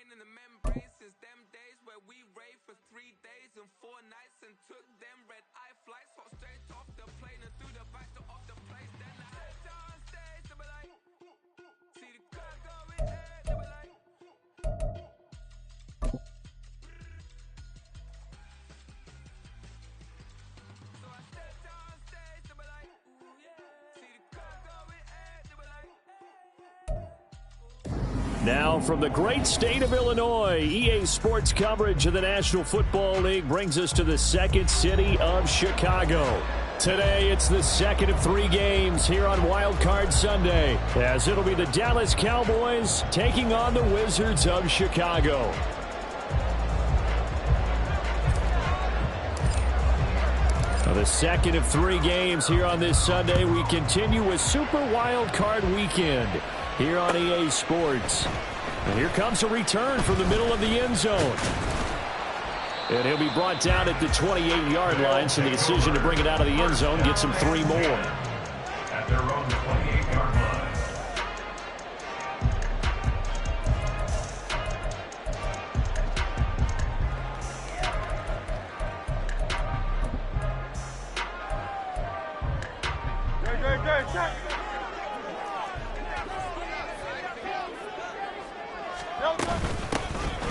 brain in the membrane since them days where we raved for 3 days and 4 nights and took them red-eye flights, hot straight off the plane and through the back door of the place. Then I head on stage, they were like, see the crowd going there, they were like, so I stepped on stage, they were like, ooh yeah, see the crowd going there, they were like. Now from the great state of Illinois, EA Sports coverage of the National Football League brings us to the second city of Chicago. Today, it's the second of 3 games here on Wild Card Sunday, as it'll be the Dallas Cowboys taking on the Wizards of Chicago. The second of 3 games here on this Sunday. We continue with Super Wild Card Weekend here on EA Sports. And here comes a return from the middle of the end zone. And he'll be brought down at the 28-yard line, so the decision to bring it out of the end zone gets him 3 more. At their own 28-yard line.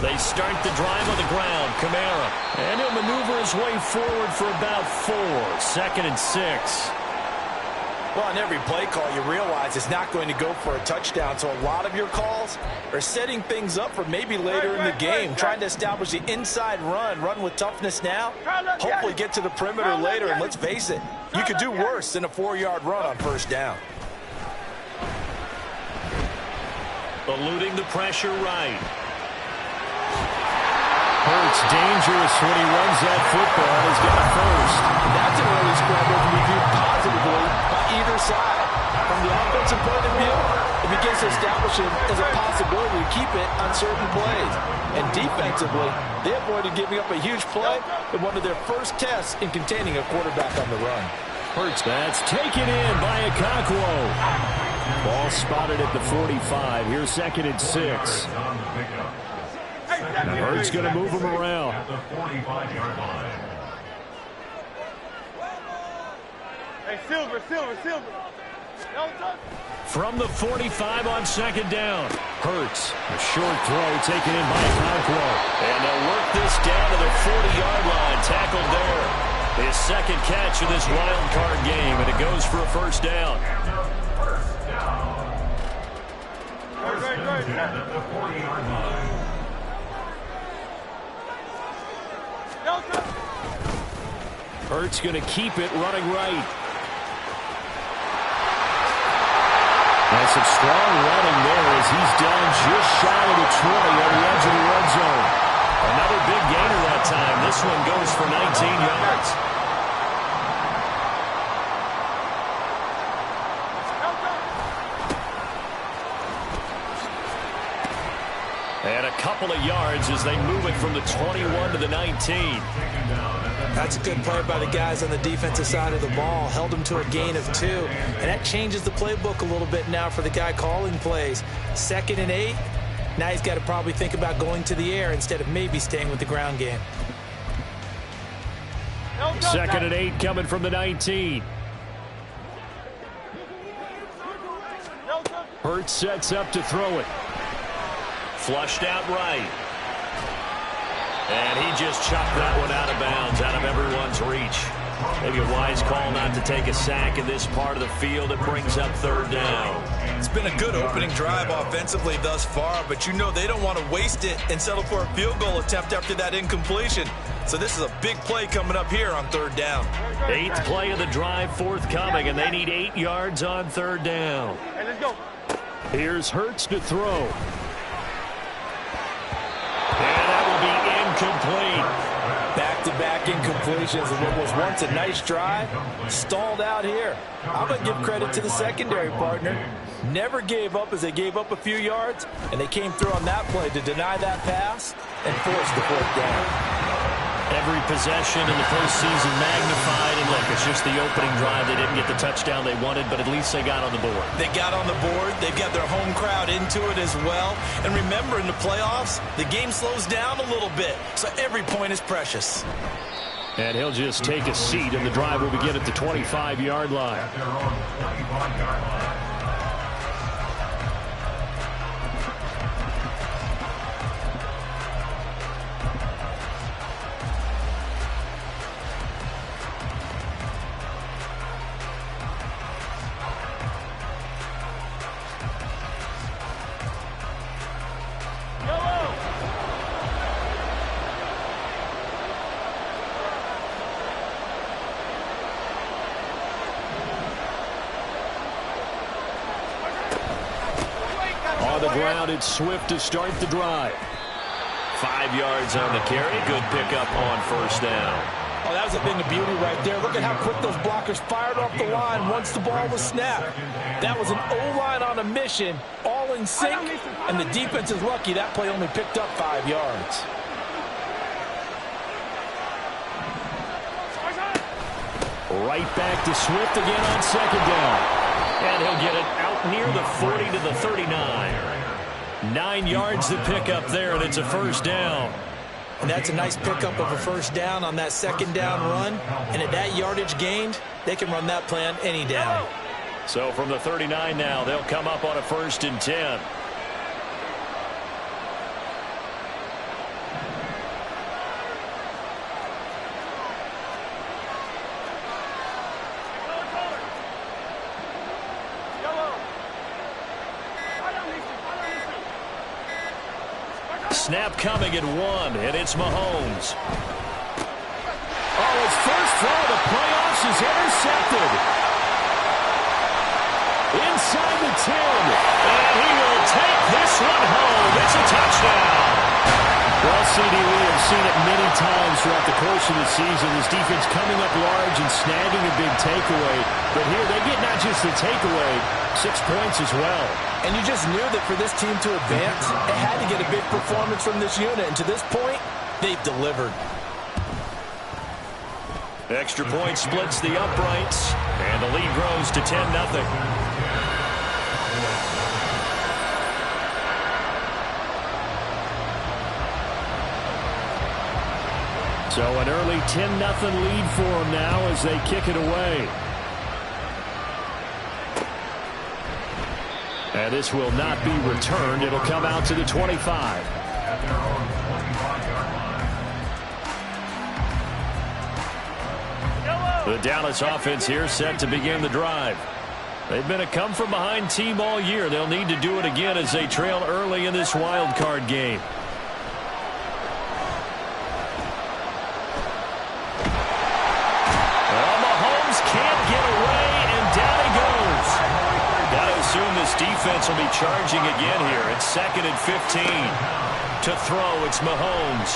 They start the drive on the ground. Kamara. And he'll maneuver his way forward for about 4. 2nd and 6. Well, on every play call, you realize it's not going to go for a touchdown. So a lot of your calls are setting things up for maybe later in the game, trying to establish the inside run with toughness now, hopefully get to the perimeter later. And let's face it, you could do worse than a 4-yard run on 1st down. Eluding the pressure right. Hurts dangerous when he runs that football. He's got a first. That's an early scramble to be viewed positively by either side. From the offensive point of view, it begins to establish it as a possibility to keep it on certain plays. And defensively, they avoided giving up a huge play in one of their first tests in containing a quarterback on the run. Hurts, that's taken in by Okonkwo. Ball spotted at the 45. Here's 2nd and 6. Hurts going to move him around. At the 45-yard line. Hey, Silver. From the 45 on 2nd down. Hurts, a short throw taken in by Okonkwo. And they'll work this down to the 40-yard line. Tackled there. His 2nd catch of this wild card game, and it goes for a 1st down. At the 40-yard line. Hurts going to keep it running right. And some strong running there as he's done just shy of the 20 on the edge of the red zone. Another big gainer that time. This one goes for 19 yards. And a couple of yards as they move it from the 21 to the 19. That's a good play by the guys on the defensive side of the ball. Held him to a gain of 2. And that changes the playbook a little bit now for the guy calling plays. 2nd and 8. Now he's got to probably think about going to the air instead of maybe staying with the ground game. 2nd and 8 coming from the 19. Hurts sets up to throw it. Flushed out right. And he just chucked that one out of bounds, out of everyone's reach. Maybe a wise call not to take a sack in this part of the field. It brings up 3rd down. It's been a good opening drive offensively thus far, but you know they don't want to waste it and settle for a field goal attempt after that incompletion. So this is a big play coming up here on 3rd down. 8th play of the drive forthcoming, and they need 8 yards on 3rd down. Hey, let's go. Here's Hurts to throw. And that will be incomplete. Back-to-back incompletions of what was once a nice drive. Stalled out here. I'm going to give credit to the secondary partner. Never gave up as they gave up a few yards, and they came through on that play to deny that pass and force the 4th down. Every possession in the postseason magnified. And look, it's just the opening drive. They didn't get the touchdown they wanted, but at least they got on the board. They got on the board. They've got their home crowd into it as well. And remember, in the playoffs, the game slows down a little bit. So every point is precious. And he'll just take a seat, and the drive will begin at the 25-yard line. At their own 25-yard line. On the ground, it's Swift to start the drive. 5 yards on the carry. Good pickup on first down. Oh, that was a thing of beauty right there. Look at how quick those blockers fired off the line once the ball was snapped. That was an O-line on a mission, all in sync, and the defense is lucky that play only picked up 5 yards. Right back to Swift again on second down. And he'll get it out near the 40 to the 39. 9 yards to pick up there, and it's a first down. And that's a nice pickup of a first down on that second down run. And at that yardage gained, they can run that play on any down. So from the 39 now, they'll come up on a 1st and 10. Snap coming at 1, and it's Mahomes. Oh, his first throw of the playoffs is intercepted. Inside the 10, and he will take this one home. It's a touchdown. Well, CD, we have seen it many times throughout the course of the season. This defense coming up large and snagging a big takeaway. But here they get not just the takeaway, 6 points as well. And you just knew that for this team to advance, it had to get a big performance from this unit. And to this point, they've delivered. Extra point splits the uprights, and the lead grows to 10-0. So an early 10-0 lead for them now as they kick it away. And this will not be returned. It'll come out to the 25. At their own 25-yard line. The Dallas offense here set to begin the drive. They've been a come-from-behind team all year. They'll need to do it again as they trail early in this wild card game. Well, Mahomes can't get away, and down he goes. Got to assume this defense will be charging again here. It's 2nd and 15. To throw, it's Mahomes.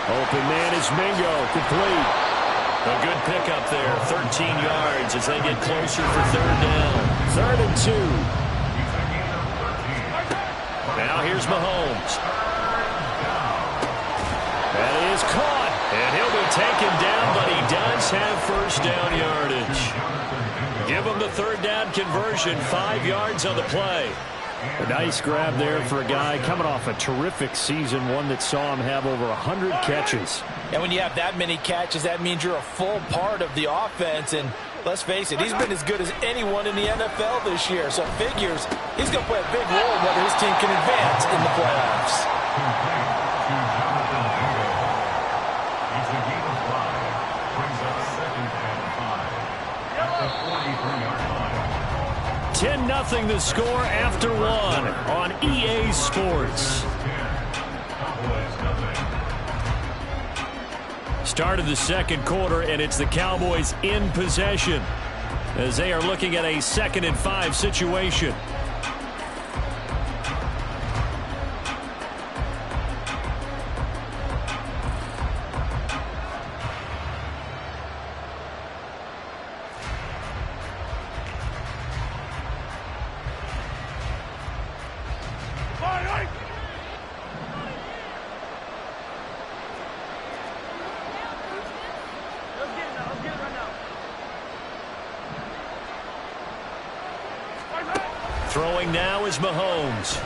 Open man is Mingo, complete. A good pickup there, 13 yards as they get closer for 3rd down. 3rd and 2. Now here's Mahomes. That is caught, and he'll be taken down, but he does have 1st down yardage. Give him the 3rd down conversion, 5 yards on the play. A nice grab there for a guy coming off a terrific season, one that saw him have over 100 catches. And when you have that many catches, that means you're a full part of the offense. And let's face it, he's been as good as anyone in the NFL this year. So it figures he's going to play a big role whether his team can advance in the playoffs. He's a game of 5. Brings up 2nd and 5. At the 43-yard line. 10-0 the score after 1 on EA Sports. Start of the 2nd quarter, and it's the Cowboys in possession as they are looking at a 2nd and 5 situation. Throwing now is Mahomes.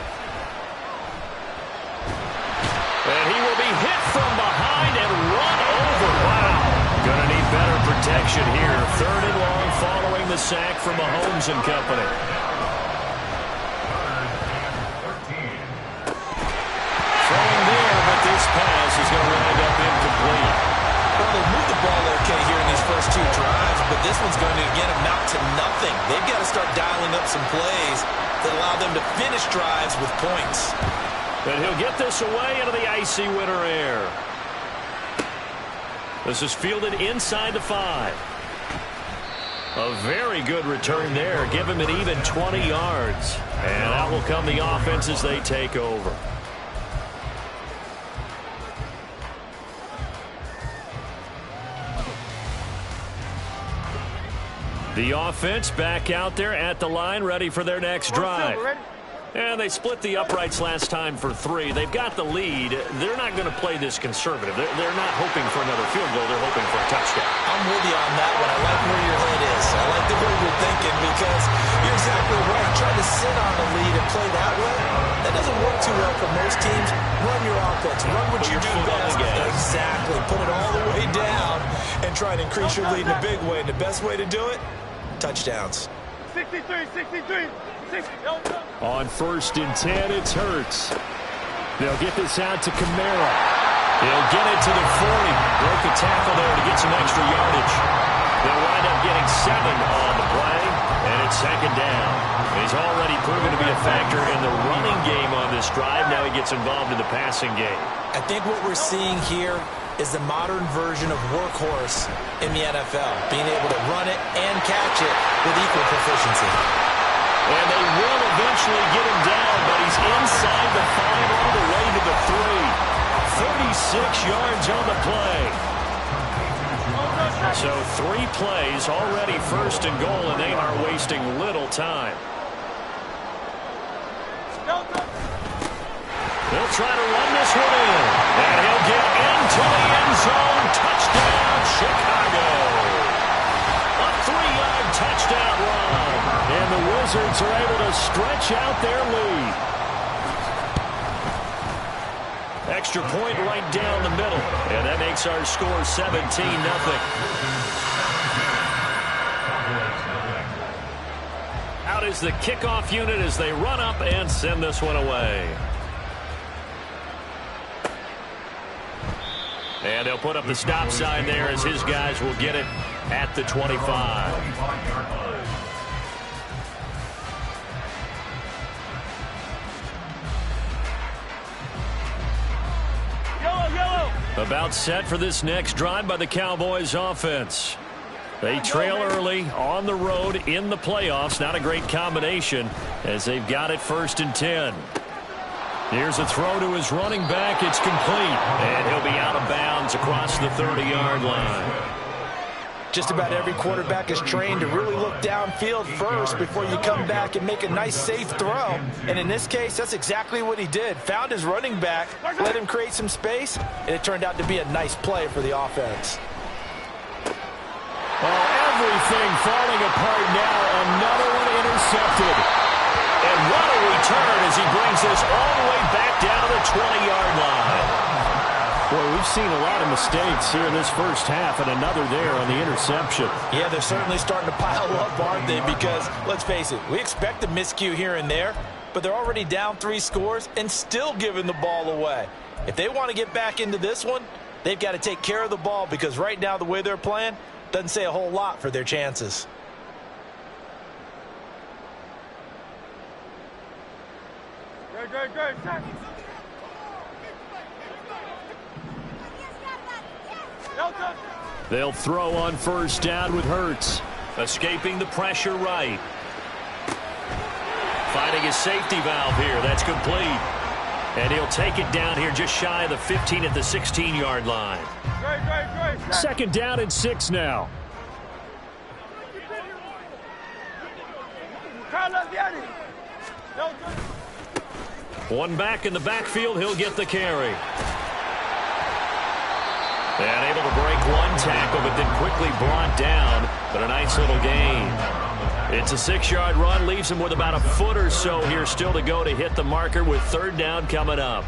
And he will be hit from behind and run over. Wow. Going to need better protection here. 3rd and long following the sack from Mahomes and company. Throwing there, but this pass is going to wind up incomplete. Well, they moved the ball okay here in these first 2 drives, but this one's going to, again, amount to nothing. They've got to start dialing up some plays that allow them to finish drives with points. And he'll get this away into the icy winter air. This is fielded inside the 5. A very good return there. Give him an even 20 yards. And out will come the offense as they take over. The offense back out there at the line, ready for their next drive. And they split the uprights last time for 3. They've got the lead. They're not going to play this conservative. They're not hoping for another field goal. They're hoping for a touchdown. I'm with you on that one. I like where your head is. I like the way you're thinking because you're exactly right. Trying to sit on the lead and play that way, that doesn't work too well for most teams. Run your offense. Run what you do best. Exactly. Put it all the way down and try and increase your lead in a big way. And the best way to do it, touchdowns. 63, 63. On 1st and 10, it's Hurts. They'll get this out to Kamara. He'll get it to the 40. Broke the tackle there to get some extra yardage. They'll wind up getting 7 on the play, and it's 2nd down. He's already proven to be a factor in the running game on this drive. Now he gets involved in the passing game. I think what we're seeing here is the modern version of workhorse in the NFL, being able to run it and catch it with equal proficiency. And they will eventually get him down, but he's inside the 5 all the way to the 3. 36 yards on the play. So 3 plays, already 1st and goal, and they are wasting little time. They'll try to run this one in. And he'll get into the end zone. Touchdown, Chicago. A 3-yard touchdown run. And the Wizards are able to stretch out their lead. Extra point right down the middle. And that makes our score 17-0. Out is the kickoff unit as they run up and send this one away. And they'll put up the stop sign there as his guys will get it at the 25. About set for this next drive by the Cowboys offense. They trail early on the road in the playoffs. Not a great combination as they've got it 1st and 10. Here's a throw to his running back. It's complete. And he'll be out of bounds across the 30-yard line. Just about every quarterback is trained to really look downfield first before you come back and make a nice, safe throw. And in this case, that's exactly what he did. Found his running back, let him create some space, and it turned out to be a nice play for the offense. Oh, everything falling apart now. Another one intercepted. And what a return as he brings this all the way back down to the 20-yard line. Boy, we've seen a lot of mistakes here in this first half, and another there on the interception. Yeah, they're certainly starting to pile up, aren't they? Because, let's face it, we expect a miscue here and there, but they're already down 3 scores and still giving the ball away. If they want to get back into this one, they've got to take care of the ball because right now the way they're playing doesn't say a whole lot for their chances. Go. They'll throw on 1st down with Hurts. Escaping the pressure right. Finding his safety valve here. That's complete. And he'll take it down here just shy of the 15 at the 16-yard line. Great. 2nd down and 6 now. One back in the backfield. He'll get the carry. And able to break one tackle, but then quickly brought down. But a nice little gain. It's a 6-yard run, leaves him with about a foot or so here still to go to hit the marker with third down coming up.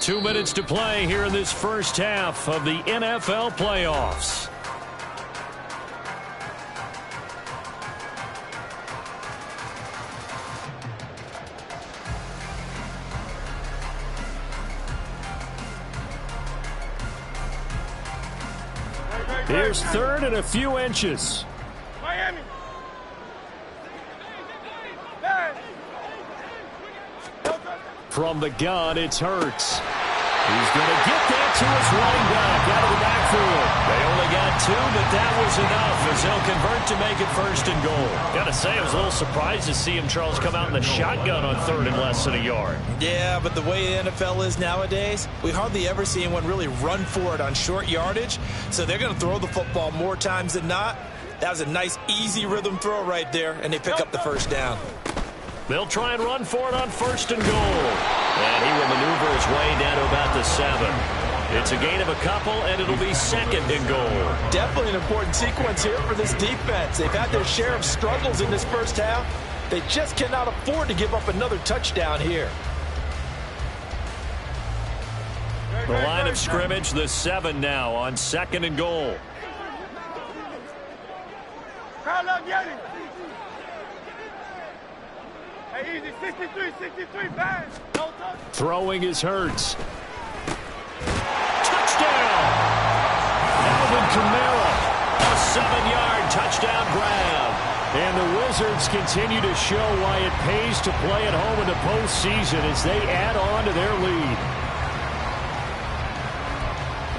Two minutes to play here in this first half of the NFL playoffs. Here's third and a few inches. Miami. From the gun, it's Hurts. He's going to get that to his running back out of the backfield. They only got two, but that was enough as they'll convert to make it first and goal. Got to say, I was a little surprised to see him, Charles, come out in the shotgun on third and less than a yard. Yeah, but the way the NFL is nowadays, we hardly ever see anyone really run for it on short yardage. So they're going to throw the football more times than not. That was a nice, easy rhythm throw right there, and they pick up the first down. They'll try and run for it on first and goal. And he will maneuver his way down to about the 7. It's a gain of a couple, and it'll be second and goal. Definitely an important sequence here for this defense. They've had their share of struggles in this first half. They just cannot afford to give up another touchdown here. The line of scrimmage, the 7 now on second and goal. Hey, easy, 63, bang. No touch. Throwing is Hurts. Touchdown! Alvin Kamara, a 7-yard touchdown grab. And the Wizards continue to show why it pays to play at home in the postseason as they add on to their lead.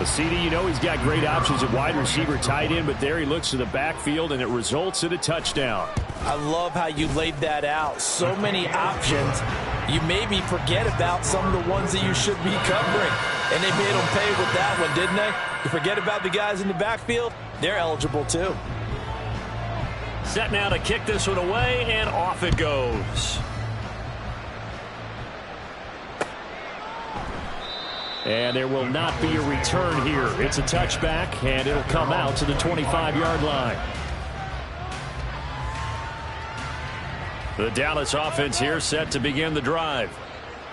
CD, you know he's got great options at wide receiver, tight end, but there he looks to the backfield, and it results in a touchdown. I love how you laid that out. So many options. You maybe forget about some of the ones that you should be covering. And they made them pay with that one, didn't they? You forget about the guys in the backfield, they're eligible too. Set now to kick this one away, and off it goes. And there will not be a return here. It's a touchback, and it'll come out to the 25-yard line. The Dallas offense here set to begin the drive.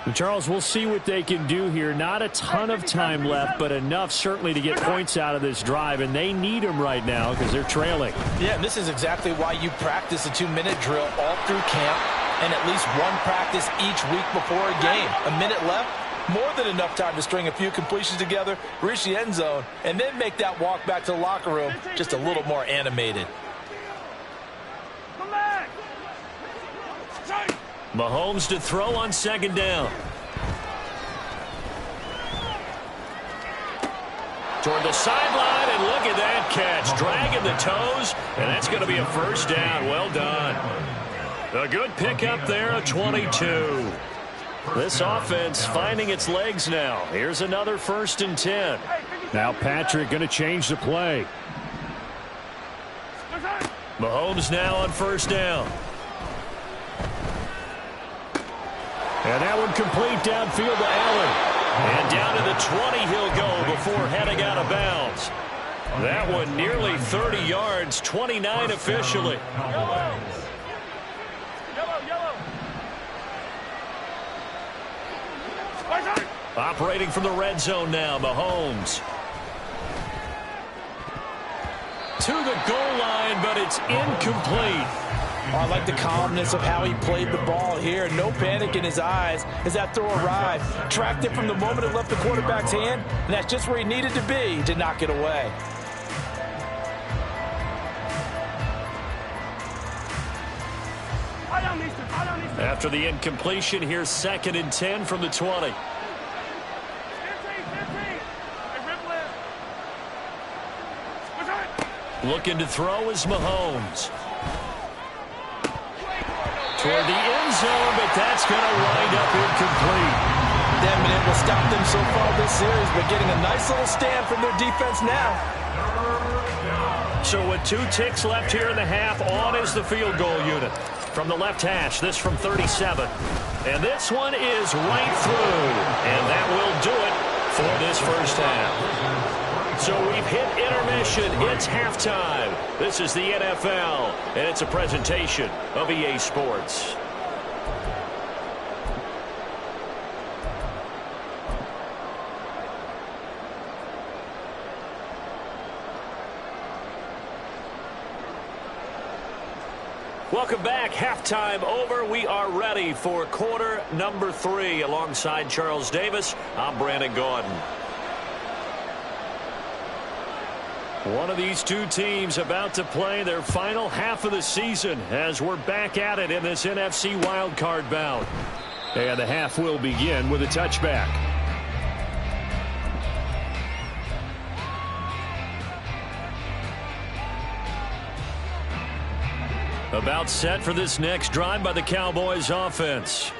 And Charles, we'll see what they can do here. Not a ton of time left, but enough certainly to get points out of this drive, and they need them right now because they're trailing. Yeah, and this is exactly why you practice a 2-minute drill all through camp and at least one practice each week before a game. A minute left, more than enough time to string a few completions together, reach the end zone, and then make that walk back to the locker room just a little more animated. Mahomes to throw on second down. Toward the sideline, and look at that catch. Dragging the toes, and that's going to be a first down. Well done. A good pickup there, a 22. This offense finding its legs now. Here's another 1st and 10. Now Patrick going to change the play. Mahomes now on first down. And that one complete downfield to Allen. And down to the 20 he'll go before heading out of bounds. That one nearly 30 yards, 29 officially. Operating from the red zone now, Mahomes. To the goal line, but it's incomplete. Oh, I like the calmness of how he played the ball here. No panic in his eyes as that throw arrived. Tracked it from the moment it left the quarterback's hand, and that's just where he needed to be to knock it away. After the incompletion, here's 2nd and 10 from the 20. Looking to throw is Mahomes. Toward the end zone, but that's going to wind up incomplete. They haven't been able to stop them so far this series, but getting a nice little stand from their defense now. So with 2 ticks left here in the half, on is the field goal unit. From the left hash, this from 37. And this one is right through. And that will do it for this first half. So we've hit intermission. It's halftime. This is the NFL, and it's a presentation of EA Sports. Welcome back. Halftime over. We are ready for quarter number 3. Alongside Charles Davis, I'm Brandon Gaudin. One of these two teams about to play their final half of the season as we're back at it in this NFC wildcard bout. And the half will begin with a touchback. About set for this next drive by the Cowboys offense.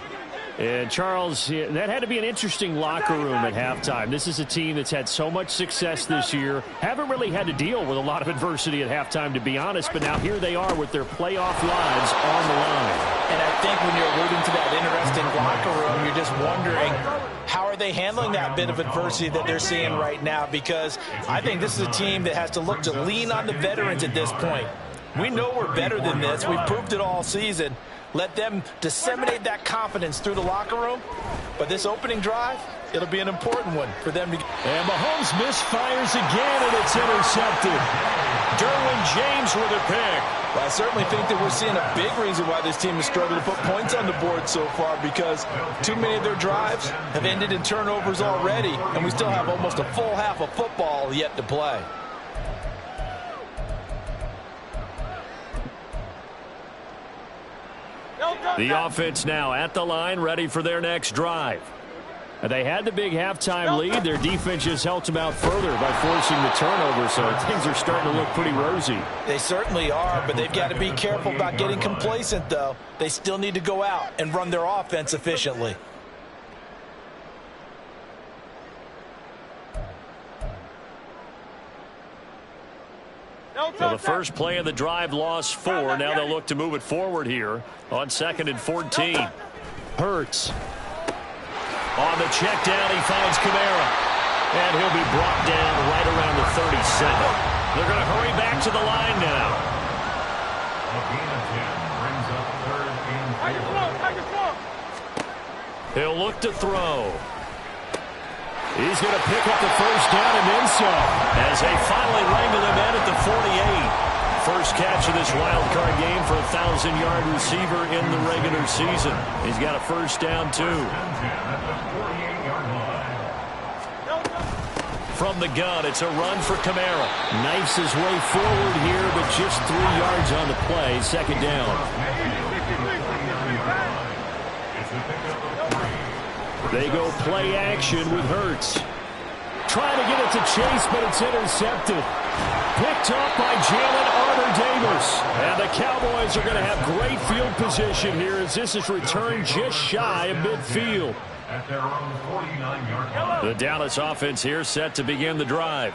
And Charles, that had to be an interesting locker room at halftime. This is a team that's had so much success this year. Haven't really had to deal with a lot of adversity at halftime, to be honest. But now here they are with their playoff lives on the line. And I think when you're alluding to that interesting locker room, you're just wondering, how are they handling that bit of adversity that they're seeing right now? Because I think this is a team that has to look to lean on the veterans at this point. We know we're better than this. We've proved it all season. Let them disseminate that confidence through the locker room. But this opening drive, it'll be an important one for them to get. And Mahomes misfires again, and it's intercepted. Derwin James with a pick. Well, I certainly think that we're seeing a big reason why this team has struggled to put points on the board so far, because too many of their drives have ended in turnovers already, and we still have almost a full half of football yet to play. The offense now at the line, ready for their next drive. They had the big halftime lead. Their defense just helped them out further by forcing the turnover, so things are starting to look pretty rosy. They certainly are, but they've got to be careful about getting complacent, though. They still need to go out and run their offense efficiently. So the first play of the drive lost 4. Now they'll look to move it forward here on 2nd and 14. Hurts. On the check down, he finds Kamara. And he'll be brought down right around the 37. They're going to hurry back to the line now. He'll look to throw. He's going to pick up the first down and then some as they finally wrangle him in at the 48. First catch of this wild card game for a 1,000-yard receiver in the regular season. He's got a first down, too. From the gun, it's a run for Kamara. Knifes his way forward here, but just 3 yards on the play. Second down. They go play action with Hurts. Trying to get it to Chase, but it's intercepted. Picked up by Jalen Armour-Davis. And the Cowboys are going to have great field position here as this is returned just shy of midfield. The Dallas offense here set to begin the drive.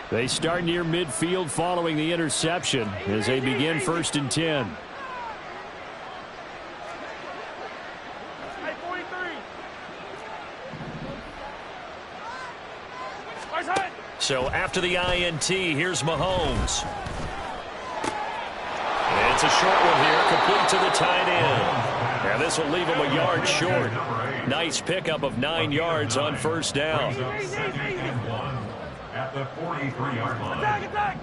They start near midfield following the interception as they begin 1st and 10. So after the INT, here's Mahomes. It's a short one here, complete to the tight end. And this will leave him a yard short. Nice pickup of 9 yards on first down. At the 43-yard line.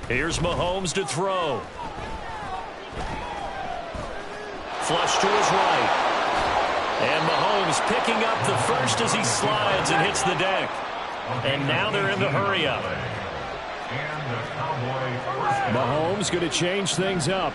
Here's Mahomes to throw. Flush to his right. And Mahomes picking up the first as he slides and hits the deck. And now they're in the hurry-up. Mahomes going to change things up.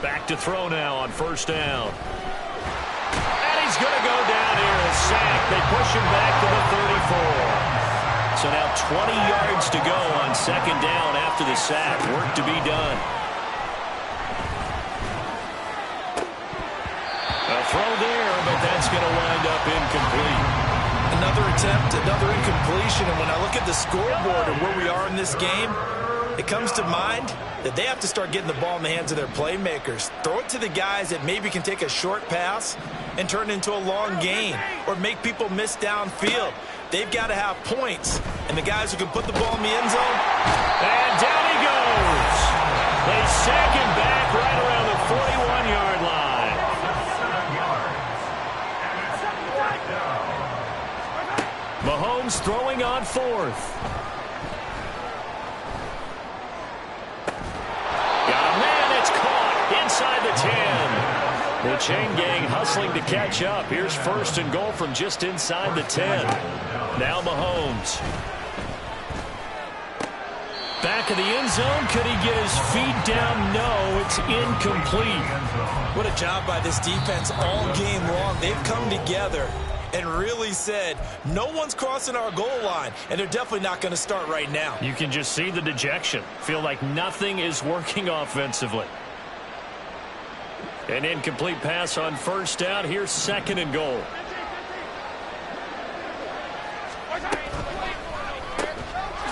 Back to throw now on first down. And he's going to go down here, a sack. They push him back to the 34. So now 20 yards to go on second down after the sack. Work to be done. A throw there, but that's going to wind up incomplete. another attempt, another incompletion. And when I look at the scoreboard and where we are in this game, it comes to mind that they have to start getting the ball in the hands of their playmakers. Throw it to the guys that maybe can take a short pass and turn it into a long gain or make people miss downfield. They've got to have points. And the guys who can put the ball in the end zone. And down he goes. They sack him back right around the 41-yard line. Mahomes throwing on fourth. Got a man, it's caught inside the 10. The chain gang hustling to catch up. Here's first and goal from just inside the 10. Now Mahomes. Back of the end zone. Could he get his feet down? No, it's incomplete. What a job by this defense all game long. They've come together and really said, no one's crossing our goal line, and they're definitely not going to start right now. You can just see the dejection. Feel like nothing is working offensively. An incomplete pass on first down. Here's second and goal.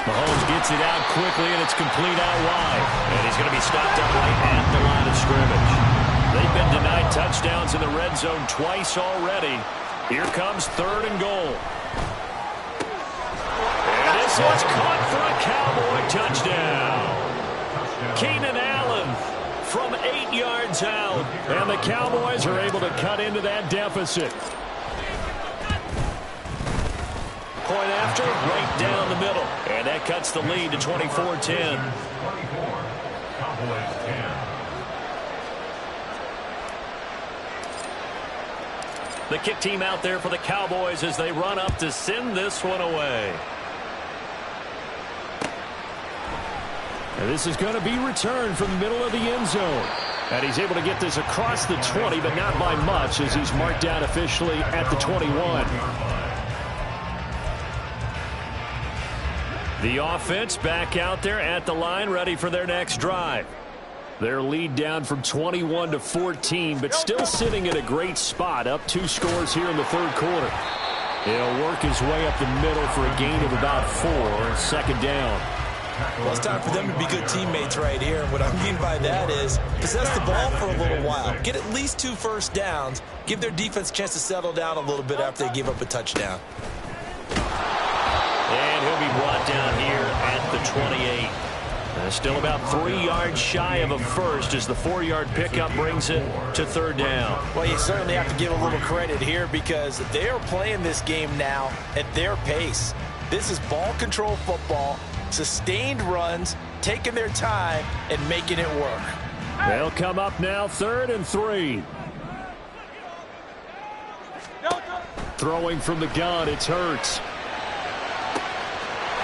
Mahomes gets it out quickly, and it's complete out wide. And he's going to be stopped up right at the line of scrimmage. They've been denied touchdowns in the red zone twice already. Here comes third and goal. And this one's caught for a Cowboy touchdown. Keenan Allen from 8 yards out. And the Cowboys are able to cut into that deficit. Point after, right down the middle. And that cuts the lead to 24-10. The kick team out there for the Cowboys as they run up to send this one away. And this is going to be returned from the middle of the end zone. And he's able to get this across the 20, but not by much as he's marked down officially at the 21. The offense back out there at the line, ready for their next drive. Their lead down from 21 to 14, but still sitting at a great spot, up 2 scores here in the third quarter. He'll work his way up the middle for a gain of about 4, second down. Well, it's time for them to be good teammates right here. And what I mean by that is possess the ball for a little while, get at least 2 first downs, give their defense a chance to settle down a little bit after they give up a touchdown. And he'll be brought down here at the 28. Still about 3 yards shy of a first as the 4-yard pickup brings it to third down. Well, you certainly have to give a little credit here because they are playing this game now at their pace. This is ball control football, sustained runs, taking their time and making it work. They'll come up now 3rd and 3. Throwing from the gun, it's Hurts.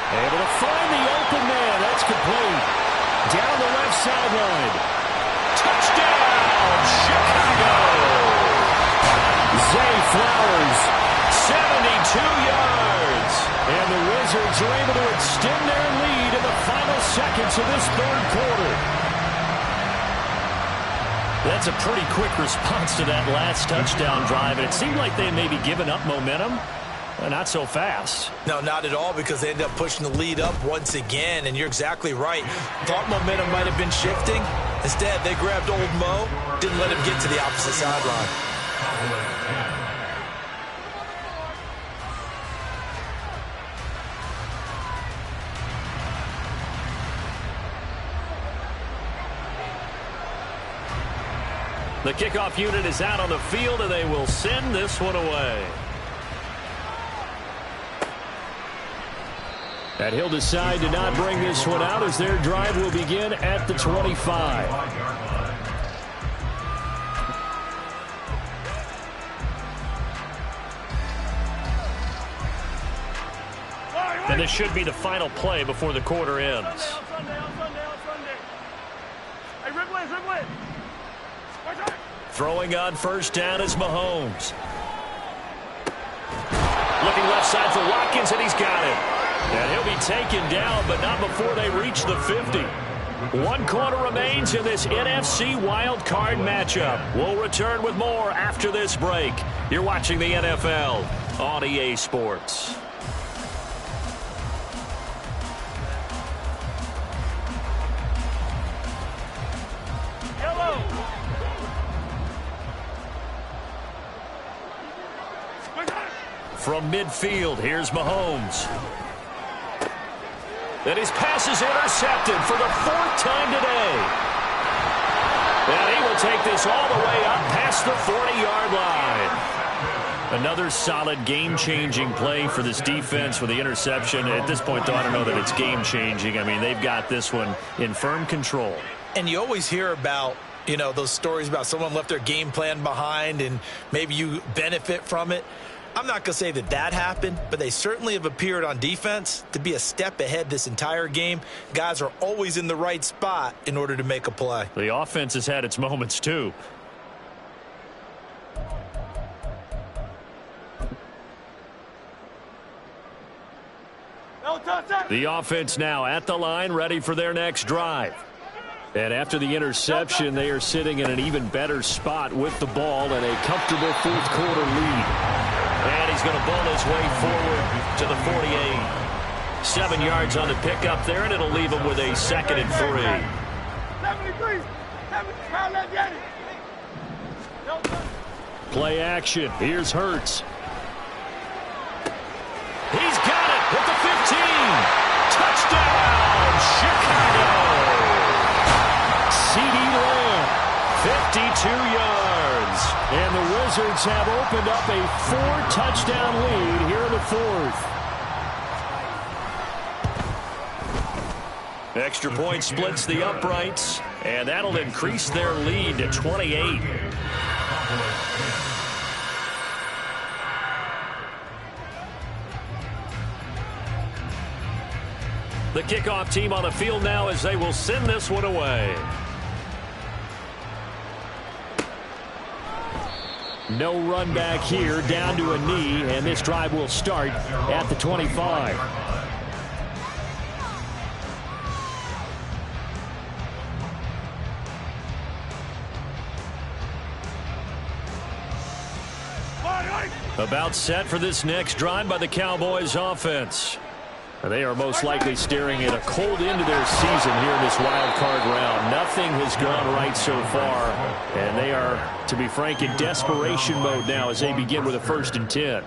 Able to find the open man. That's complete. Down the left sideline. Touchdown, Chicago! Zay Flowers, 72 yards. And the Wizards are able to extend their lead in the final seconds of this third quarter. That's a pretty quick response to that last touchdown drive. And it seemed like they may be giving up momentum. Not so fast. No, not at all, because they ended up pushing the lead up once again, and you're exactly right. Thought momentum might have been shifting. Instead, they grabbed old Mo, didn't let him get to the opposite sideline. The kickoff unit is out on the field, and they will send this one away. And he'll decide to not bring this one out as their drive will begin at the 25. And this should be the final play before the quarter ends. Throwing on first down is Mahomes. Looking left side for Watkins, and he's got it. And he'll be taken down, but not before they reach the 50. 1 quarter remains in this NFC Wild Card matchup. We'll return with more after this break. You're watching the NFL on EA Sports. From midfield, here's Mahomes. And his pass is intercepted for the 4th time today. And he will take this all the way up past the 40-yard line. Another solid game-changing play for this defense with the interception. At this point, though, I don't know that it's game-changing. I mean, they've got this one in firm control. And you always hear about, you know, those stories about someone left their game plan behind and maybe you benefit from it. I'm not going to say that that happened, but they certainly have appeared on defense to be a step ahead this entire game. Guys are always in the right spot in order to make a play. The offense has had its moments, too. The offense now at the line, ready for their next drive. And after the interception, they are sitting in an even better spot with the ball and a comfortable 4th quarter lead. And he's going to bull his way forward to the 48. 7 yards on the pickup there, and it'll leave him with a 2nd and 3. Play action. Here's Hurts. He's got it at the 15. Touchdown, Chicago. CD Lamb, 52 yards. And the Wizards have opened up a 4-touchdown lead here in the 4th. Extra point splits the uprights, and that'll increase their lead to 28. The kickoff team on the field now as they will send this one away. No run back here, down to a knee, and this drive will start at the 25. About set for this next drive by the Cowboys offense. They are most likely staring at a cold end to their season here in this wild card round. Nothing has gone right so far, and they are, to be frank, in desperation mode now as they begin with a 1st and 10.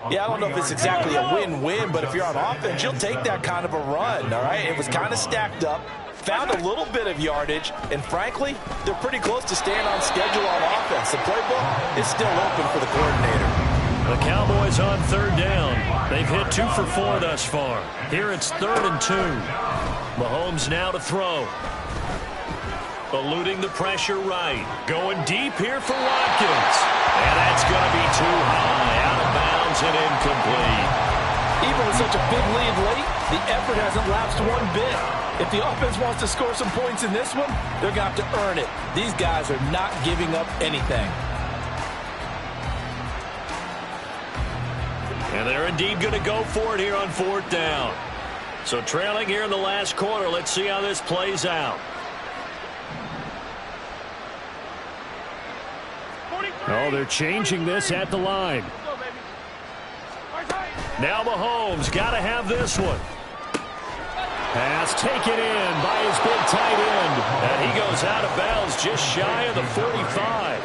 Yeah, I don't know if it's exactly a win-win, but if you're on offense, you'll take that kind of a run, all right? It was kind of stacked up, found a little bit of yardage, and frankly, they're pretty close to staying on schedule on offense. The playbook is still open for the coordinator. The Cowboys on 3rd down. They've hit 2 for 4 thus far. Here it's 3rd and 2. Mahomes now to throw. Eluding the pressure right. Going deep here for Watkins. And that's going to be too high. Out of bounds and incomplete. Even with such a big lead late, the effort hasn't lapsed one bit. If the offense wants to score some points in this one, they're going to have to earn it. These guys are not giving up anything. And they're indeed going to go for it here on 4th down. So trailing here in the last quarter. Let's see how this plays out. Oh, they're changing this at the line. Now Mahomes got to have this one. Pass taken in by his big tight end. And he goes out of bounds just shy of the 45.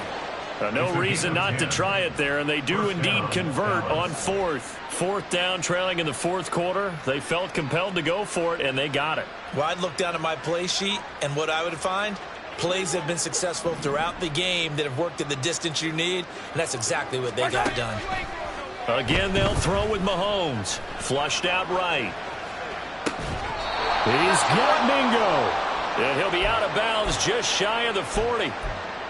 No reason not to try it there, and they do indeed convert on 4th. 4th down, trailing in the 4th quarter. They felt compelled to go for it, and they got it. Well, I'd look down at my play sheet, and what I would find, plays have been successful throughout the game that have worked at the distance you need, and that's exactly what they got done. Again, they'll throw with Mahomes. Flushed out right. He's got Mingo. And he'll be out of bounds just shy of the 40.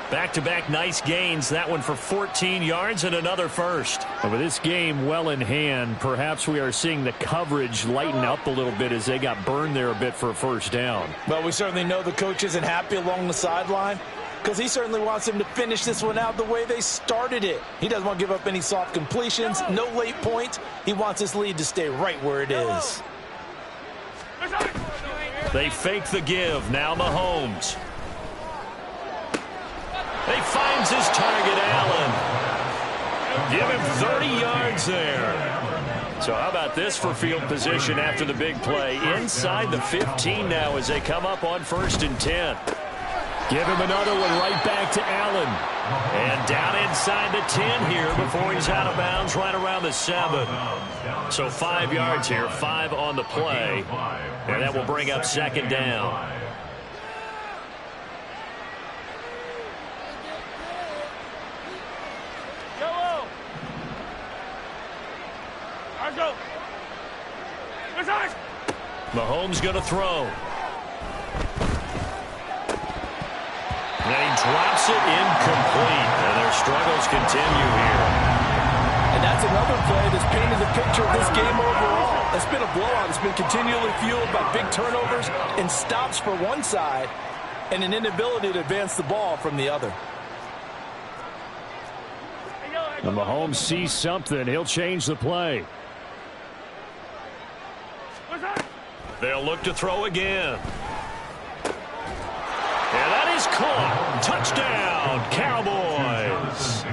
Back-to-back nice gains. That one for 14 yards and another first. And with this game well in hand, perhaps we are seeing the coverage lighten up a little bit as they got burned there a bit for a 1st down. Well, we certainly know the coach isn't happy along the sideline because he certainly wants them to finish this one out the way they started it. He doesn't want to give up any soft completions, no late points. He wants his lead to stay right where it is. They fake the give. Now Mahomes. He finds his target, Allen. Give him 30 yards there. So how about this for field position after the big play? Inside the 15 now as they come up on 1st and 10. Give him another one right back to Allen. And down inside the 10 here before he's out of bounds right around the 7. So 5 yards here, 5 on the play. And that will bring up 2nd down. Mahomes going to throw. And he drops it incomplete. And their struggles continue here. And that's another play that's painted the picture of this game overall. It's been a blowout. It's been continually fueled by big turnovers and stops for one side and an inability to advance the ball from the other. And Mahomes sees something. He'll change the play. They'll look to throw again. And that is caught. Touchdown, Cowboys.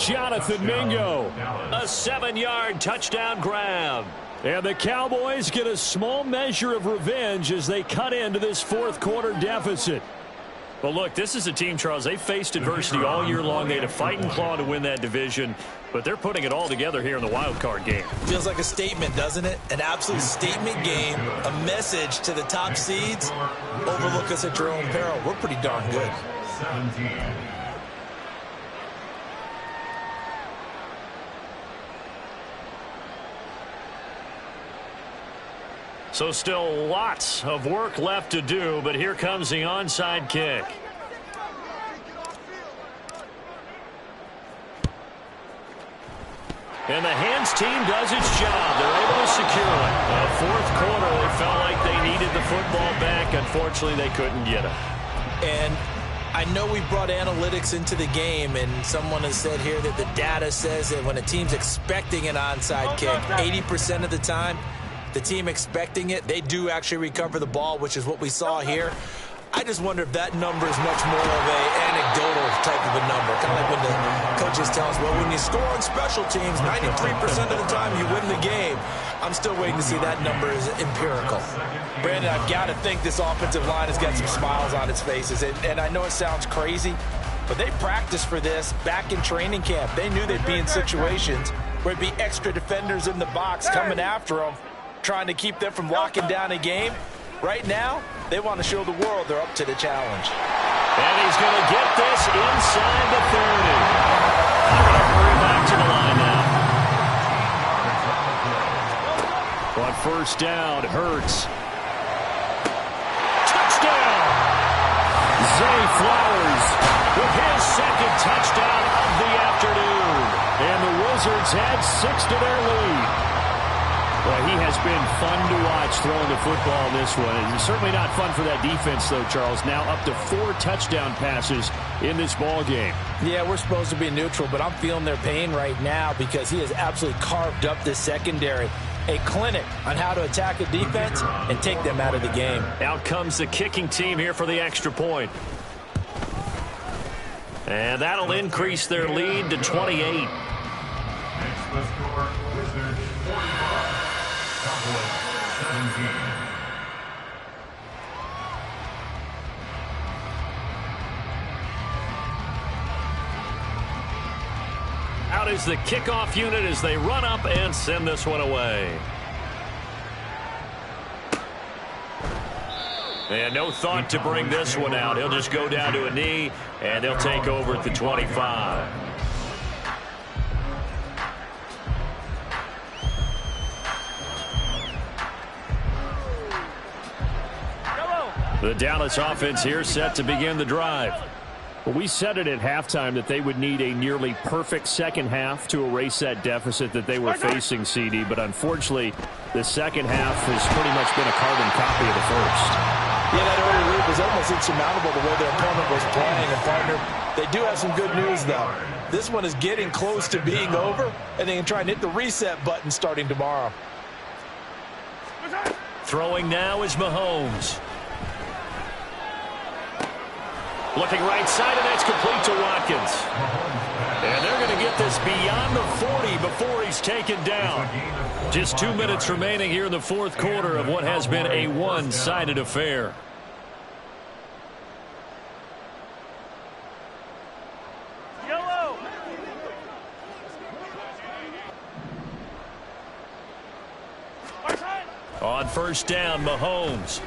Jonathan Mingo, a 7-yard touchdown grab. And the Cowboys get a small measure of revenge as they cut into this 4th quarter deficit. Well, look, this is a team, Charles, they faced adversity all year long. They had to fight and claw to win that division, but they're putting it all together here in the wild card game. Feels like a statement, doesn't it? An absolute statement game, a message to the top seeds. Overlook us at your own peril. We're pretty darn good. 17. So still lots of work left to do, but here comes the onside kick. And the hands team does its job. They're able to secure it. The 4th quarter, they felt like they needed the football back. Unfortunately, they couldn't get it. And I know we brought analytics into the game, and someone has said here that the data says that when a team's expecting an onside kick, 80% of the time, the team expecting it, they do actually recover the ball, which is what we saw here. I just wonder if that number is much more of an anecdotal type of a number. Kind of like when the coaches tell us, well, when you score on special teams, 93% of the time you win the game. I'm still waiting to see that number is empirical. Brandon, I've got to think this offensive line has got some smiles on its faces. And I know it sounds crazy, but they practiced for this back in training camp. They knew they'd be in situations where it'd be extra defenders in the box coming after them, trying to keep them from locking down a game. Right now, they want to show the world they're up to the challenge. And he's going to get this inside the 30. They're going to hurry back to the line now. On 1st down, Hurts. Touchdown! Zay Flowers with his 2nd touchdown of the afternoon. And the Wizards add 6 to their lead. Well, he has been fun to watch throwing the football in this one. It's certainly not fun for that defense, though, Charles. Now up to 4 touchdown passes in this ball game. Yeah, we're supposed to be neutral, but I'm feeling their pain right now because he has absolutely carved up this secondary. A clinic on how to attack a defense and take them out of the game. Out comes the kicking team here for the extra point. And that'll increase their lead to 28. Next the score, Wizards 45, Cowboys 17. Out is the kickoff unit as they run up and send this one away. And no thought to bring this one out. He'll just go down to a knee, and they'll take over at the 25. The Dallas offense here set to begin the drive. Well, we said it at halftime that they would need a nearly perfect second half to erase that deficit that they were facing, CD. But unfortunately, the second half has pretty much been a carbon copy of the first. Yeah, that early lead was almost insurmountable the way their opponent was playing. And, partner, they do have some good news, though. This one is getting close to being over, and they can try and hit the reset button starting tomorrow. Throwing now is Mahomes. Looking right side, and that's complete to Watkins. And they're going to get this beyond the 40 before he's taken down. Just 2 minutes remaining here in the fourth quarter of what has been a one-sided affair. Yellow. On first down, Mahomes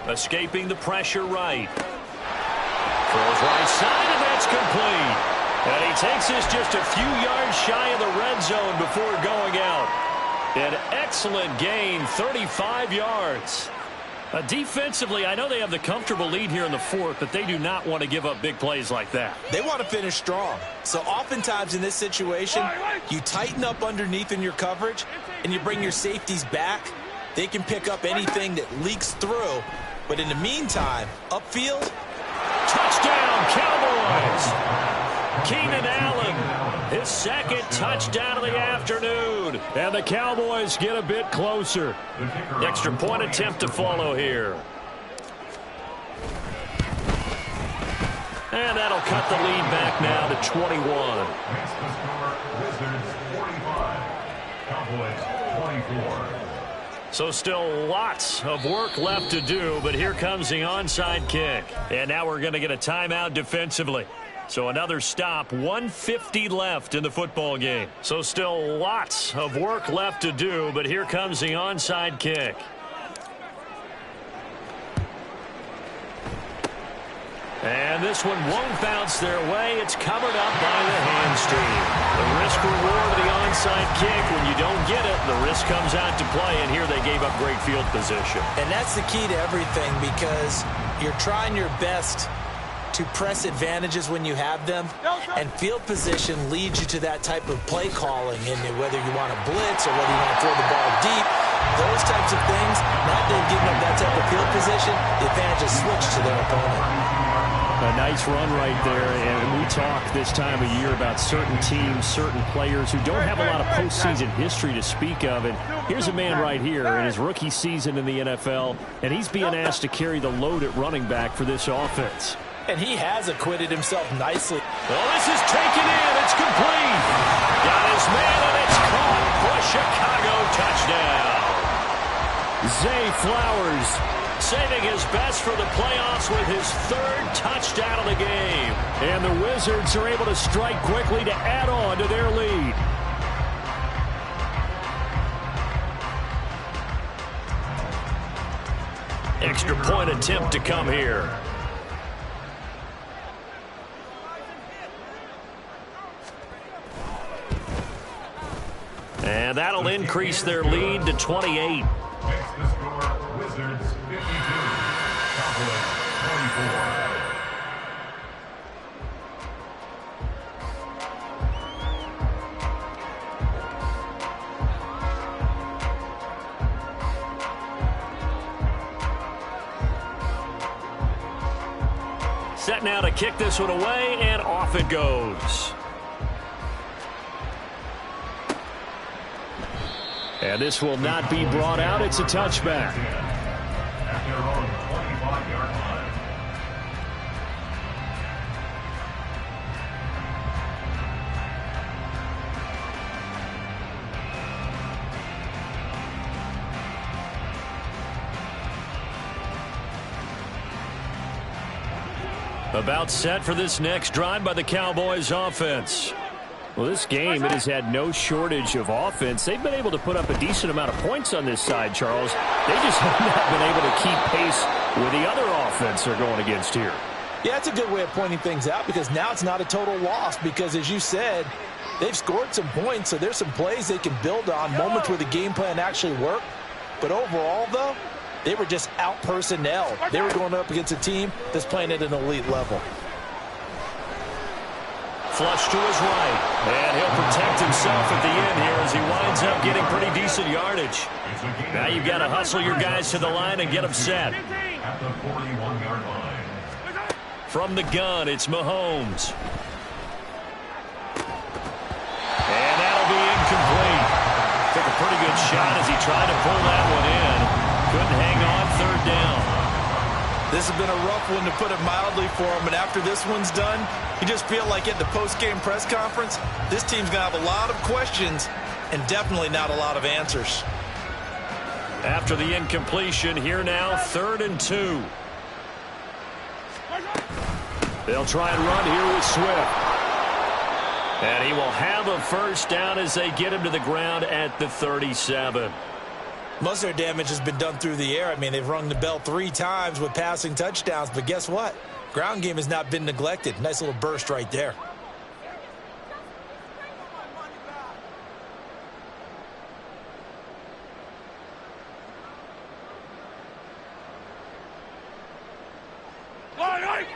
escaping the pressure right. Throws right side, and that's complete. And he takes this just a few yards shy of the red zone before going out. An excellent gain, 35 yards. Defensively, I know they have the comfortable lead here in the fourth, but they do not want to give up big plays like that. They want to finish strong. So oftentimes in this situation, you tighten up underneath in your coverage, and you bring your safeties back. They can pick up anything that leaks through. But in the meantime, upfield, touchdown, Cowboys! Keenan Allen, his second touchdown of the afternoon. And the Cowboys get a bit closer. Extra point attempt to follow here. And that'll cut the lead back now to 21. Makes the score Wizards 45, Cowboys 24. So still lots of work left to do, but here comes the onside kick. And now we're going to get a timeout defensively. So another stop, 1:50 left in the football game. So still lots of work left to do, but here comes the onside kick. And this one won't bounce their way. It's covered up by the hamstring. The risk reward of the onside kick, when you don't get it, the risk comes out to play, and here they gave up great field position. and that's the key to everything, because you're trying your best to press advantages when you have them, and field position leads you to that type of play calling, and whether you want to blitz or whether you want to throw the ball deep, those types of things. Now they've given up that type of field position, the advantage is switched to their opponent. A nice run right there, and we talk this time of year about certain teams, certain players who don't have a lot of postseason history to speak of, and here's a man right here in his rookie season in the NFL, and he's being asked to carry the load at running back for this offense. And he has acquitted himself nicely. Well, this is taken in. It's complete. Got his man, and it's caught for a Chicago touchdown. Zay Flowers saving his best for the playoffs with his third touchdown of the game. And the Wizards are able to strike quickly to add on to their lead. Extra point attempt to come here. And that'll increase their lead to 28. Makes the score Wizards 52, Cowboys 24. Set now to kick this one away, and off it goes. And this will not be brought out. It's a touchback. At their own 25-yard line. About set for this next drive by the Cowboys offense. Well, this game, it has had no shortage of offense. They've been able to put up a decent amount of points on this side, Charles. They just have not been able to keep pace with the other offense they're going against here. Yeah, it's a good way of pointing things out, because now it's not a total loss, because as you said, they've scored some points, so there's some plays they can build on, moments where the game plan actually worked. But overall, though, they were just out-personnel. They were going up against a team that's playing at an elite level. Flush to his right, and he'll protect himself at the end here as he winds up getting pretty decent yardage. Now you've got to hustle your guys to the line and get them set. At the 41-yard line. From the gun, it's Mahomes. And that'll be incomplete. Took a pretty good shot as he tried to pull that one in. Couldn't hang on, third down. This has been a rough one, to put it mildly, for him. And after this one's done, you just feel like at the post-game press conference, this team's going to have a lot of questions and definitely not a lot of answers. After the incompletion, here now, 3rd and 2. They'll try and run here with Swift. And he will have a first down as they get him to the ground at the 37. Most of their damage has been done through the air. I mean, they've rung the bell 3 times with passing touchdowns, but guess what? Ground game has not been neglected. Nice little burst right there.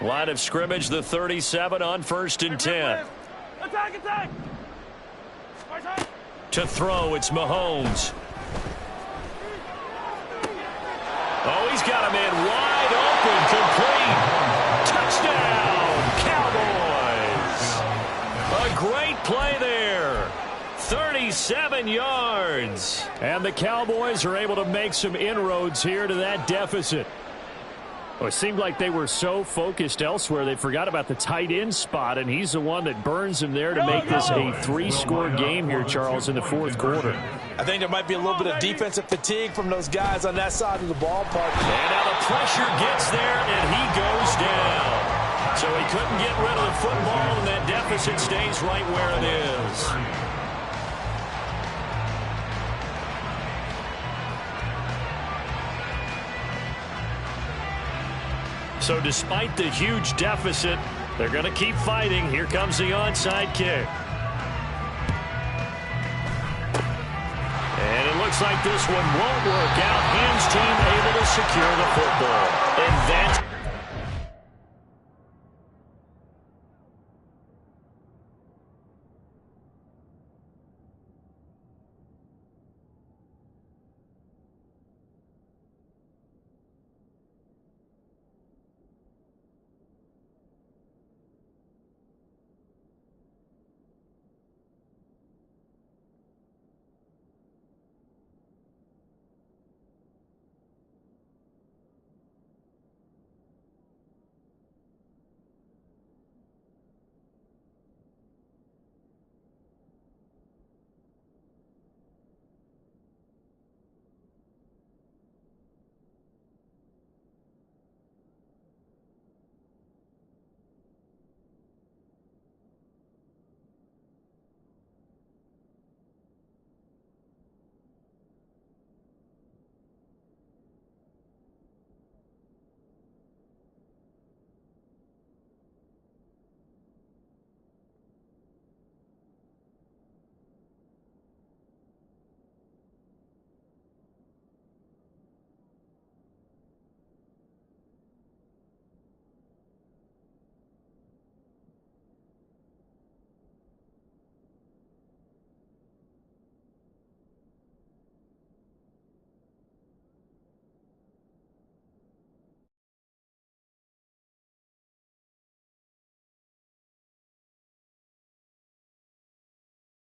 Line of scrimmage, the 37 on 1st and 10. Attack, attack! To throw, it's Mahomes. Oh, he's got him in wide open, complete. Touchdown, Cowboys. A great play there. 37 yards. And the Cowboys are able to make some inroads here to that deficit. Well, it seemed like they were so focused elsewhere they forgot about the tight end spot, and he's the one that burns him there to make this a 3-score game here, Charles, in the 4th quarter. I think there might be a little bit of defensive fatigue from those guys on that side of the ballpark. And now the pressure gets there, and he goes down. So he couldn't get rid of the football, and that deficit stays right where it is. So despite the huge deficit, they're going to keep fighting. Here comes the onside kick. And it looks like this one won't work out. Hams team able to secure the football. And that's